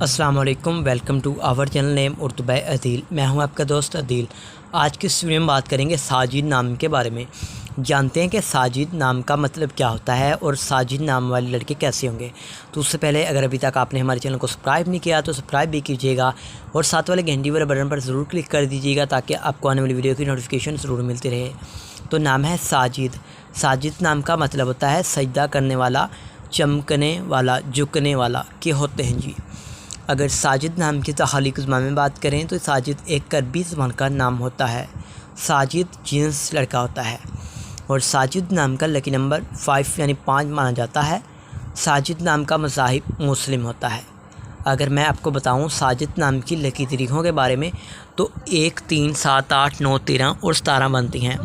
अस्सलाम वालेकुम, welcome to our channel name Urdu by Adeel. मैं हूं आपका दोस्त अदील। आज की इस वीडियो में बात करेंगे साजिद नाम के बारे में। जानते हैं कि साजिद नाम का मतलब क्या होता है और साजिद नाम वाले लड़के कैसे होंगे। तो उससे पहले अगर अभी तक आपने हमारे चैनल को सब्सक्राइब नहीं किया तो सब्सक्राइब भी कीजिएगा और साथ वाले घंटी वाले बटन पर ज़रूर क्लिक कर दीजिएगा ताकि आपको आने वाली वीडियो की नोटिफिकेशन ज़रूर मिलती रहे। तो नाम है साजिद। साजिद नाम का मतलब होता है सजदा करने वाला, चमकने वाला, झुकने वाला के होते हैं जी। अगर साजिद नाम की तख्लीक ज़बान में बात करें तो साजिद एक अरबी ज़बान का नाम होता है। साजिद जिन्स लड़का होता है और साजिद नाम का लकी नंबर 5 यानी 5 माना जाता है। साजिद नाम का मज़ाहिब मुस्लिम होता है। अगर मैं आपको बताऊं साजिद नाम की लकी तारीखों के बारे में तो 1, 3, 7, 8, 9, 13 और 17 बनती हैं।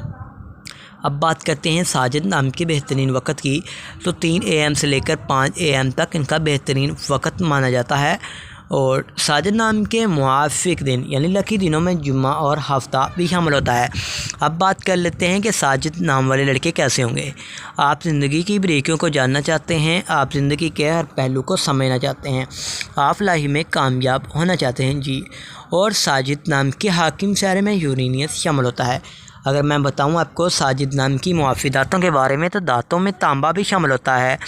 अब बात करते हैं साजिद नाम के बेहतरीन वक़्त की, तो 3 AM से लेकर 5 AM तक इनका बेहतरीन वक़्त माना जाता है। और साजिद नाम के मुआफ़िक दिन यानी लकी दिनों में जुम्मा और हफ्ता भी शामिल होता है। अब बात कर लेते हैं कि साजिद नाम वाले लड़के कैसे होंगे। आप ज़िंदगी की बारीकियों को जानना चाहते हैं, आप ज़िंदगी के हर पहलू को समझना चाहते हैं, आप लाइफ में कामयाब होना चाहते हैं जी। और साजिद नाम के हाकिम शहर में यूरेनियस शामिल होता है। अगर मैं बताऊं आपको साजिद नाम की मुआफ़ी दाँतों के बारे में तो दाँतों में तांबा भी शामिल होता है,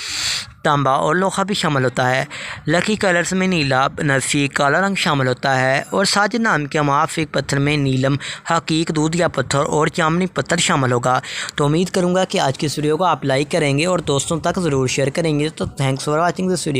तांबा और लोहा भी शामिल होता है। लकी कलर्स में नीला, बनफी, काला रंग शामिल होता है। और साजिद नाम के मुआफ़िक पत्थर में नीलम, हकीक, दूधिया पत्थर और जामनी पत्थर शामिल होगा। तो उम्मीद करूँगा कि आज की इस वीडियो को आप लाइक करेंगे और दोस्तों तक ज़रूर शेयर करेंगे। तो thanks for watching this video.